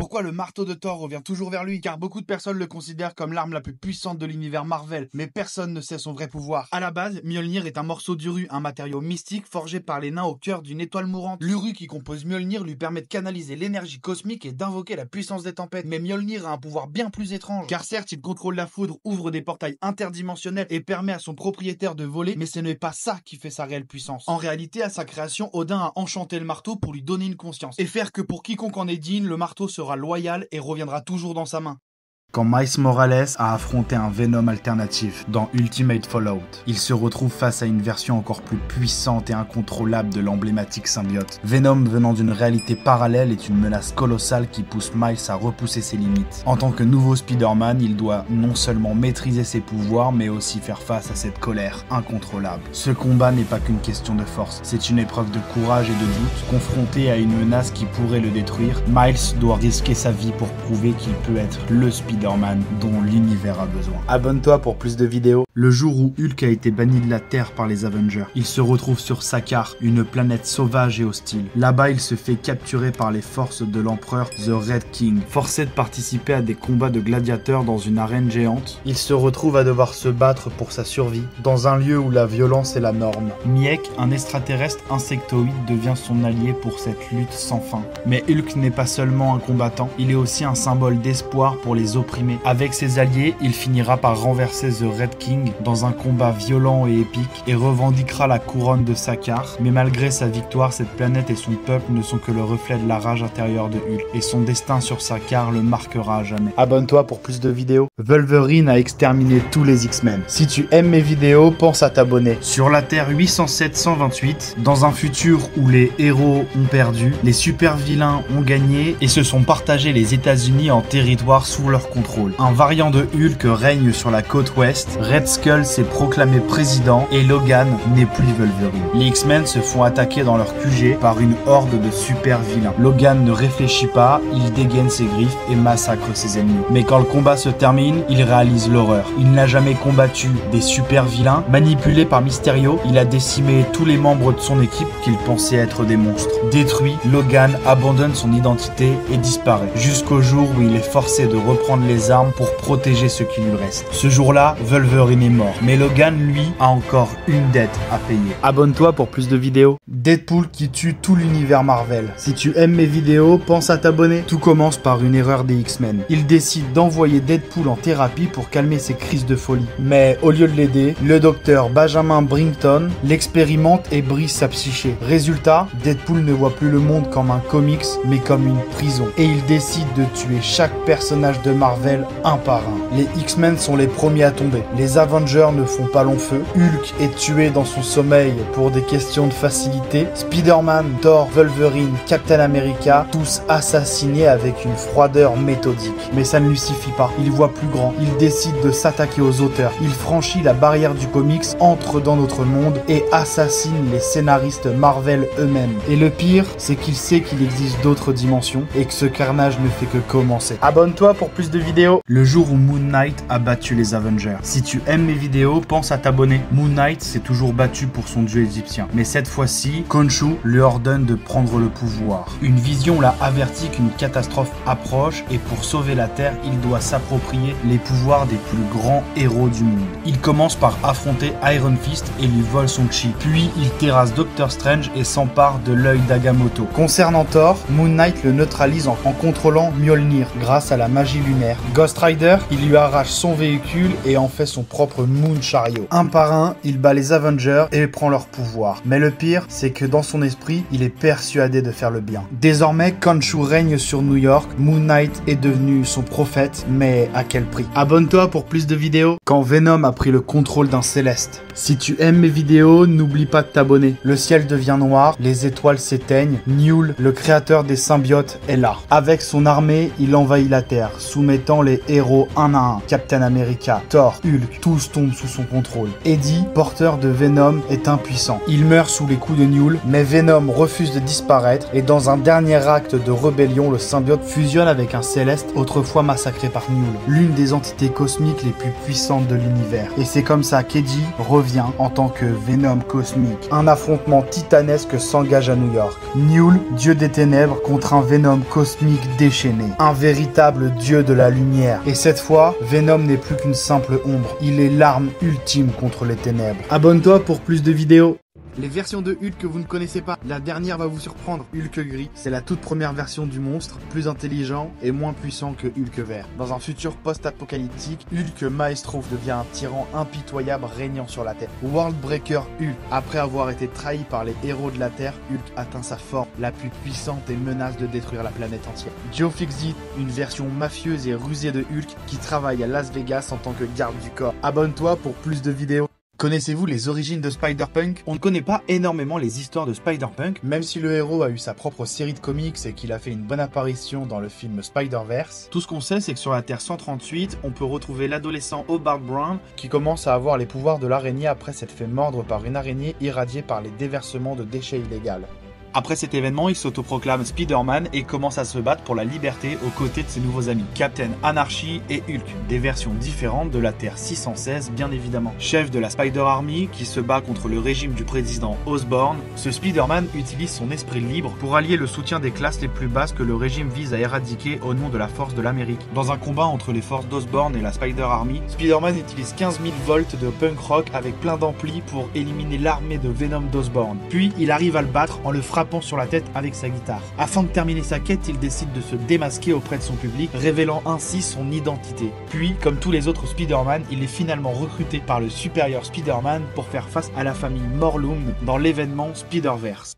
Pourquoi le marteau de Thor revient toujours vers lui? Car beaucoup de personnes le considèrent comme l'arme la plus puissante de l'univers Marvel, mais personne ne sait son vrai pouvoir. À la base, Mjolnir est un morceau d'Uru, un matériau mystique forgé par les nains au cœur d'une étoile mourante. L'Uru qui compose Mjolnir lui permet de canaliser l'énergie cosmique et d'invoquer la puissance des tempêtes. Mais Mjolnir a un pouvoir bien plus étrange, car certes il contrôle la foudre, ouvre des portails interdimensionnels et permet à son propriétaire de voler, mais ce n'est pas ça qui fait sa réelle puissance. En réalité, à sa création, Odin a enchanté le marteau pour lui donner une conscience et faire que pour quiconque en est digne, le marteau sera loyal et reviendra toujours dans sa main. Quand Miles Morales a affronté un Venom alternatif dans Ultimate Fallout, il se retrouve face à une version encore plus puissante et incontrôlable de l'emblématique symbiote. Venom venant d'une réalité parallèle est une menace colossale qui pousse Miles à repousser ses limites. En tant que nouveau Spider-Man, il doit non seulement maîtriser ses pouvoirs, mais aussi faire face à cette colère incontrôlable. Ce combat n'est pas qu'une question de force, c'est une épreuve de courage et de doute. Confronté à une menace qui pourrait le détruire, Miles doit risquer sa vie pour prouver qu'il peut être le Spider-Man dont l'univers a besoin. Abonne-toi pour plus de vidéos. Le jour où Hulk a été banni de la Terre par les Avengers, il se retrouve sur Sakaar, une planète sauvage et hostile. Là-bas, il se fait capturer par les forces de l'empereur The Red King. Forcé de participer à des combats de gladiateurs dans une arène géante, il se retrouve à devoir se battre pour sa survie, dans un lieu où la violence est la norme. Miek, un extraterrestre insectoïde, devient son allié pour cette lutte sans fin. Mais Hulk n'est pas seulement un combattant, il est aussi un symbole d'espoir pour les opprimés. Avec ses alliés, il finira par renverser The Red King dans un combat violent et épique et revendiquera la couronne de Sakaar. Mais malgré sa victoire, cette planète et son peuple ne sont que le reflet de la rage intérieure de Hulk et son destin sur Sakaar le marquera à jamais. Abonne-toi pour plus de vidéos. Wolverine a exterminé tous les X-Men. Si tu aimes mes vidéos, pense à t'abonner. Sur la Terre 807-128, dans un futur où les héros ont perdu, les super vilains ont gagné et se sont partagés les États-Unis en territoires sous leur contrôle. Un variant de Hulk règne sur la côte ouest, Red Skull s'est proclamé président et Logan n'est plus Wolverine. Les X-Men se font attaquer dans leur QG par une horde de super vilains. Logan ne réfléchit pas, il dégaine ses griffes et massacre ses ennemis. Mais quand le combat se termine, il réalise l'horreur. Il n'a jamais combattu des super vilains. Manipulé par Mysterio, il a décimé tous les membres de son équipe qu'il pensait être des monstres. Détruit, Logan abandonne son identité et disparaît, jusqu'au jour où il est forcé de reprendre les armes pour protéger ce qui lui reste. Ce jour-là, Wolverine est mort, mais Logan, lui, a encore une dette à payer. Abonne-toi pour plus de vidéos. Deadpool qui tue tout l'univers Marvel. Si tu aimes mes vidéos, pense à t'abonner. Tout commence par une erreur des X-Men. Ils décident d'envoyer Deadpool en thérapie pour calmer ses crises de folie. Mais au lieu de l'aider, le docteur Benjamin Brington l'expérimente et brise sa psyché. Résultat, Deadpool ne voit plus le monde comme un comics, mais comme une prison. Et il décide de tuer chaque personnage de Marvel un par un. Les X-Men sont les premiers à tomber. Les Avengers ne font pas long feu. Hulk est tué dans son sommeil pour des questions de facilité. Spider-Man, Thor, Wolverine, Captain America, tous assassinés avec une froideur méthodique. Mais ça ne lui suffit pas. Il voit plus grand. Il décide de s'attaquer aux auteurs. Il franchit la barrière du comics, entre dans notre monde et assassine les scénaristes Marvel eux-mêmes. Et le pire, c'est qu'il sait qu'il existe d'autres dimensions et que ce carnage ne fait que commencer. Abonne-toi pour plus de vidéos. Le jour où Moon Knight a battu les Avengers. Si tu aimes mes vidéos, pense à t'abonner. Moon Knight s'est toujours battu pour son dieu égyptien. Mais cette fois-ci, Khonshu lui ordonne de prendre le pouvoir. Une vision l'a averti qu'une catastrophe approche et pour sauver la Terre, il doit s'approprier les pouvoirs des plus grands héros du monde. Il commence par affronter Iron Fist et lui vole son chi. Puis il terrasse Doctor Strange et s'empare de l'œil d'Agamotto. Concernant Thor, Moon Knight le neutralise en contrôlant Mjolnir grâce à la magie lunaire. Ghost Rider, il lui arrache son véhicule et en fait son propre Moon Chariot. Un par un, il bat les Avengers et prend leur pouvoir. Mais le pire, c'est que dans son esprit, il est persuadé de faire le bien. Désormais, Khonshu règne sur New York. Moon Knight est devenu son prophète, mais à quel prix? Abonne-toi pour plus de vidéos. Quand Venom a pris le contrôle d'un Céleste. Si tu aimes mes vidéos, n'oublie pas de t'abonner. Le ciel devient noir, les étoiles s'éteignent. Newell, le créateur des symbiotes, est là. Avec son armée, il envahit la Terre, soumettant les héros un à un. Captain America, Thor, Hulk, tous tombent sous son contrôle. Eddie, porteur de Venom, est impuissant. Il meurt sous les coups de Newell, mais Venom refuse de disparaître et dans un dernier acte de rébellion, le symbiote fusionne avec un Céleste autrefois massacré par Newell, l'une des entités cosmiques les plus puissantes de l'univers. Et c'est comme ça qu'Eddie revient revient en tant que Venom cosmique. Un affrontement titanesque s'engage à New York. Newell, dieu des ténèbres, contre un Venom cosmique déchaîné. Un véritable dieu de la lumière. Et cette fois, Venom n'est plus qu'une simple ombre. Il est l'arme ultime contre les ténèbres. Abonne-toi pour plus de vidéos. Les versions de Hulk que vous ne connaissez pas, la dernière va vous surprendre. Hulk gris, c'est la toute première version du monstre, plus intelligent et moins puissant que Hulk vert. Dans un futur post-apocalyptique, Hulk Maestro devient un tyran impitoyable régnant sur la Terre. Worldbreaker Hulk, après avoir été trahi par les héros de la Terre, Hulk atteint sa forme la plus puissante et menace de détruire la planète entière. Joe Fixit, une version mafieuse et rusée de Hulk qui travaille à Las Vegas en tant que garde du corps. Abonne-toi pour plus de vidéos. Connaissez-vous les origines de Spider-Punk? On ne connaît pas énormément les histoires de Spider-Punk, même si le héros a eu sa propre série de comics et qu'il a fait une bonne apparition dans le film Spider-Verse. Tout ce qu'on sait, c'est que sur la Terre 138, on peut retrouver l'adolescent Hobart Brown qui commence à avoir les pouvoirs de l'araignée après s'être fait mordre par une araignée irradiée par les déversements de déchets illégaux. Après cet événement, il s'autoproclame Spider-Man et commence à se battre pour la liberté aux côtés de ses nouveaux amis, Captain Anarchy et Hulk, des versions différentes de la Terre 616 bien évidemment. Chef de la Spider Army qui se bat contre le régime du président Osborn, ce Spider-Man utilise son esprit libre pour allier le soutien des classes les plus basses que le régime vise à éradiquer au nom de la force de l'Amérique. Dans un combat entre les forces d'Osborn et la Spider Army, Spider-Man utilise 15 000 volts de punk rock avec plein d'amplis pour éliminer l'armée de Venom d'Osborn. Puis il arrive à le battre en le frappant sur la tête avec sa guitare. Afin de terminer sa quête, il décide de se démasquer auprès de son public, révélant ainsi son identité. Puis, comme tous les autres Spider-Man, il est finalement recruté par le supérieur Spider-Man pour faire face à la famille Morlun dans l'événement Spider-Verse.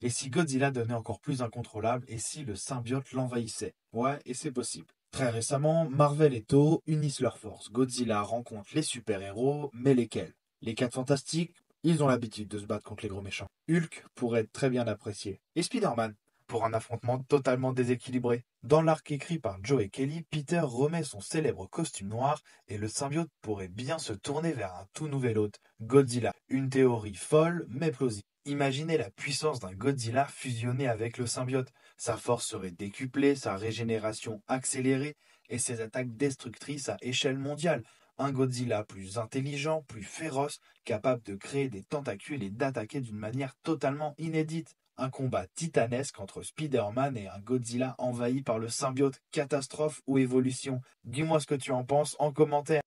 Et si Godzilla devenait encore plus incontrôlable, et si le symbiote l'envahissait? Ouais, et c'est possible. Très récemment, Marvel et Toho unissent leurs forces. Godzilla rencontre les super-héros, mais lesquels? Les 4 Fantastiques? Ils ont l'habitude de se battre contre les gros méchants. Hulk pourrait être très bien apprécié. Et Spider-Man, pour un affrontement totalement déséquilibré. Dans l'arc écrit par Joe et Kelly, Peter remet son célèbre costume noir et le symbiote pourrait bien se tourner vers un tout nouvel hôte, Godzilla. Une théorie folle mais plausible. Imaginez la puissance d'un Godzilla fusionné avec le symbiote. Sa force serait décuplée, sa régénération accélérée et ses attaques destructrices à échelle mondiale. Un Godzilla plus intelligent, plus féroce, capable de créer des tentacules et d'attaquer d'une manière totalement inédite. Un combat titanesque entre Spider-Man et un Godzilla envahi par le symbiote. Catastrophe ou évolution? Dis-moi ce que tu en penses en commentaire.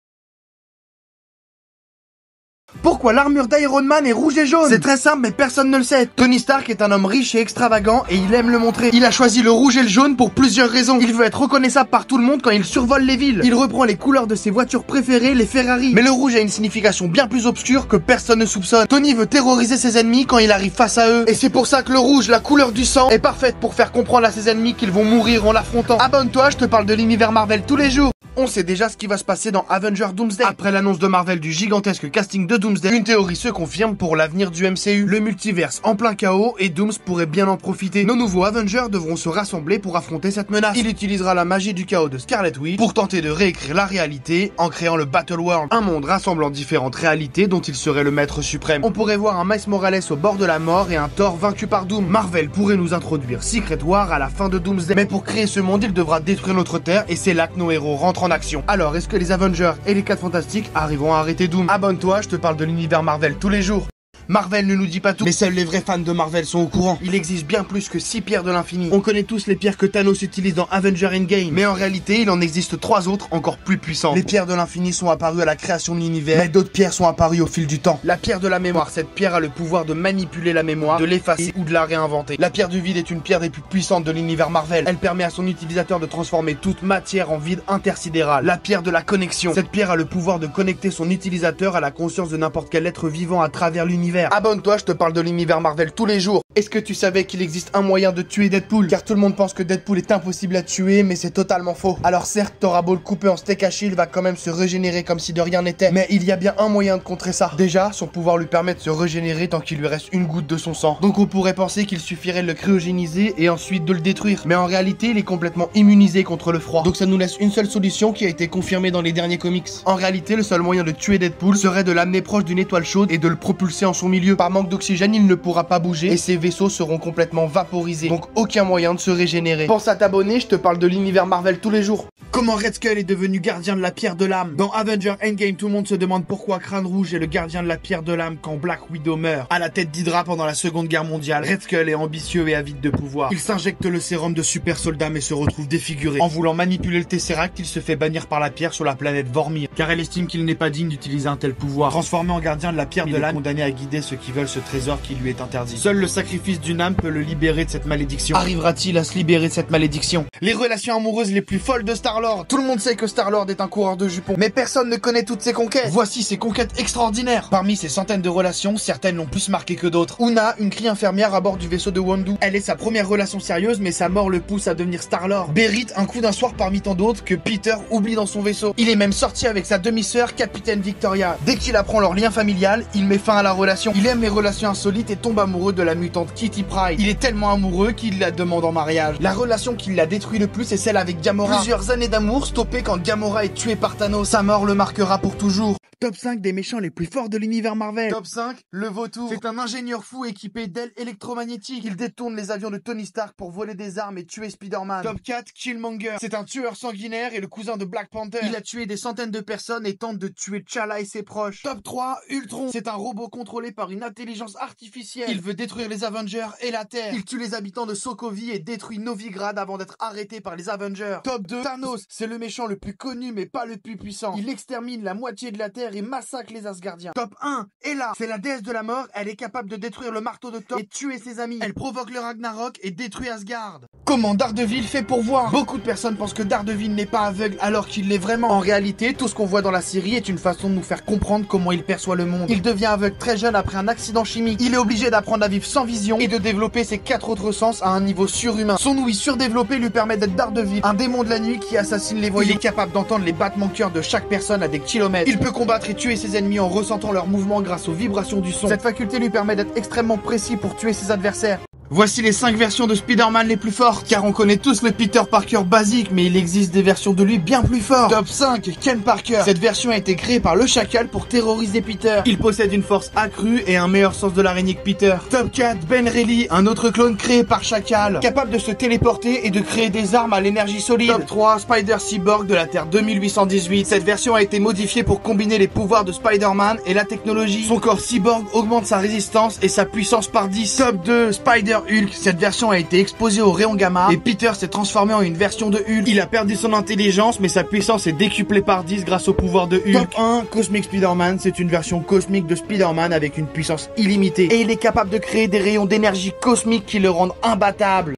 Pourquoi l'armure d'Iron Man est rouge et jaune? C'est très simple mais personne ne le sait. Tony Stark est un homme riche et extravagant et il aime le montrer. Il a choisi le rouge et le jaune pour plusieurs raisons. Il veut être reconnaissable par tout le monde quand il survole les villes. Il reprend les couleurs de ses voitures préférées, les Ferrari. Mais le rouge a une signification bien plus obscure que personne ne soupçonne. Tony veut terroriser ses ennemis quand il arrive face à eux. Et c'est pour ça que le rouge, la couleur du sang, est parfaite pour faire comprendre à ses ennemis qu'ils vont mourir en l'affrontant. Abonne-toi, je te parle de l'univers Marvel tous les jours. On sait déjà ce qui va se passer dans Avengers Doomsday. Après l'annonce de Marvel du gigantesque casting de Doomsday, une théorie se confirme pour l'avenir du MCU. Le multiverse en plein chaos et Dooms pourrait bien en profiter. Nos nouveaux Avengers devront se rassembler pour affronter cette menace. Il utilisera la magie du chaos de Scarlet Witch pour tenter de réécrire la réalité en créant le Battle World, un monde rassemblant différentes réalités dont il serait le maître suprême. On pourrait voir un Miles Morales au bord de la mort et un Thor vaincu par Doom. Marvel pourrait nous introduire Secret War à la fin de Doomsday. Mais pour créer ce monde, il devra détruire notre Terre et c'est là que nos héros rentrent en action. Alors, est-ce que les Avengers et les 4 Fantastiques arriveront à arrêter Doom? Abonne-toi, je te parle de l'univers Marvel tous les jours. Marvel ne nous dit pas tout, mais seuls les vrais fans de Marvel sont au courant. Il existe bien plus que 6 pierres de l'infini. On connaît tous les pierres que Thanos utilise dans Avengers Endgame, mais en réalité, il en existe 3 autres encore plus puissantes. Les pierres de l'infini sont apparues à la création de l'univers, mais d'autres pierres sont apparues au fil du temps. La pierre de la mémoire, cette pierre a le pouvoir de manipuler la mémoire, de l'effacer ou de la réinventer. La pierre du vide est une pierre des plus puissantes de l'univers Marvel. Elle permet à son utilisateur de transformer toute matière en vide intersidéral. La pierre de la connexion, cette pierre a le pouvoir de connecter son utilisateur à la conscience de n'importe quel être vivant à travers l'univers. Abonne-toi, je te parle de l'univers Marvel tous les jours. Est-ce que tu savais qu'il existe un moyen de tuer Deadpool? Car tout le monde pense que Deadpool est impossible à tuer, mais c'est totalement faux. Alors certes, t'auras beau le couper en steak haché, il va quand même se régénérer comme si de rien n'était. Mais il y a bien un moyen de contrer ça. Déjà, son pouvoir lui permet de se régénérer tant qu'il lui reste une goutte de son sang. Donc on pourrait penser qu'il suffirait de le cryogéniser et ensuite de le détruire. Mais en réalité, il est complètement immunisé contre le froid. Donc ça nous laisse une seule solution qui a été confirmée dans les derniers comics. En réalité, le seul moyen de tuer Deadpool serait de l'amener proche d'une étoile chaude et de le propulser en son milieu. Par manque d'oxygène, il ne pourra pas bouger et ses vaisseaux seront complètement vaporisés. Donc aucun moyen de se régénérer. Pense à t'abonner, je te parle de l'univers Marvel tous les jours. Comment Red Skull est devenu gardien de la pierre de l'âme? Dans Avengers Endgame, tout le monde se demande pourquoi Crâne Rouge est le gardien de la pierre de l'âme quand Black Widow meurt. À la tête d'Hydra pendant la Seconde Guerre mondiale, Red Skull est ambitieux et avide de pouvoir. Il s'injecte le sérum de super soldat mais se retrouve défiguré. En voulant manipuler le Tesseract, il se fait bannir par la pierre sur la planète Vormir, car elle estime qu'il n'est pas digne d'utiliser un tel pouvoir. Transformé en gardien de la pierre de l'âme, condamné à guider ceux qui veulent ce trésor qui lui est interdit. Seul le sacrifice d'une âme peut le libérer de cette malédiction. Arrivera-t-il à se libérer de cette malédiction? Les relations amoureuses les plus folles de Star-Lord. Tout le monde sait que Star-Lord est un coureur de jupons, mais personne ne connaît toutes ses conquêtes. Voici ses conquêtes extraordinaires. Parmi ces centaines de relations, certaines l'ont plus marqué que d'autres. Una, une Kree infirmière à bord du vaisseau de Wondu. Elle est sa première relation sérieuse, mais sa mort le pousse à devenir Star-Lord. Berit, un coup d'un soir parmi tant d'autres que Peter oublie dans son vaisseau. Il est même sorti avec sa demi-sœur, Capitaine Victoria. Dès qu'il apprend leur lien familial, il met fin à la relation. Il aime les relations insolites et tombe amoureux de la mutante Kitty Pryde. Il est tellement amoureux qu'il la demande en mariage. La relation qui l'a détruit le plus est celle avec Gamora. Plusieurs années d'amour stoppées quand Gamora est tué par Thanos. Sa mort le marquera pour toujours. Top 5 des méchants les plus forts de l'univers Marvel. Top 5, le vautour. C'est un ingénieur fou équipé d'ailes électromagnétiques. Il détourne les avions de Tony Stark pour voler des armes et tuer Spider-Man. Top 4, Killmonger. C'est un tueur sanguinaire et le cousin de Black Panther. Il a tué des centaines de personnes et tente de tuer T'Challa et ses proches. Top 3, Ultron. C'est un robot contrôlé par une intelligence artificielle. Il veut détruire les Avengers et la Terre. Il tue les habitants de Sokovie et détruit Novigrad avant d'être arrêté par les Avengers. Top 2, Thanos. C'est le méchant le plus connu mais pas le plus puissant. Il extermine la moitié de la Terre et massacre les Asgardiens. Top 1, Hela. C'est la déesse de la mort. Elle est capable de détruire le marteau de Thor et tuer ses amis. Elle provoque le Ragnarok et détruit Asgard. Comment Daredevil fait pour voir? Beaucoup de personnes pensent que Daredevil n'est pas aveugle alors qu'il l'est vraiment. En réalité, tout ce qu'on voit dans la série est une façon de nous faire comprendre comment il perçoit le monde. Il devient aveugle très jeune après un accident chimique. Il est obligé d'apprendre à vivre sans vision et de développer ses 4 autres sens à un niveau surhumain. Son ouïe surdéveloppée lui permet d'être Daredevil, un démon de la nuit qui assassine les voyous. Il est capable d'entendre les battements de cœur de chaque personne à des kilomètres. Il peut combattre et tuer ses ennemis en ressentant leurs mouvements grâce aux vibrations du son. Cette faculté lui permet d'être extrêmement précis pour tuer ses adversaires. Voici les 5 versions de Spider-Man les plus fortes, car on connaît tous le Peter Parker basique, mais il existe des versions de lui bien plus fortes. Top 5, Ken Parker. Cette version a été créée par le Chacal pour terroriser Peter. Il possède une force accrue et un meilleur sens de l'araignée que Peter. Top 4, Ben Reilly, un autre clone créé par Chacal, capable de se téléporter et de créer des armes à l'énergie solide. Top 3, Spider Cyborg de la Terre 2818. Cette version a été modifiée pour combiner les pouvoirs de Spider-Man et la technologie. Son corps cyborg augmente sa résistance et sa puissance par 10. Top 2, Spider Hulk. Cette version a été exposée au rayon gamma et Peter s'est transformé en une version de Hulk. Il a perdu son intelligence mais sa puissance est décuplée par 10 grâce au pouvoir de Hulk. Top 1, Cosmic Spider-Man. C'est une version cosmique de Spider-Man avec une puissance illimitée et il est capable de créer des rayons d'énergie cosmique qui le rendent imbattable.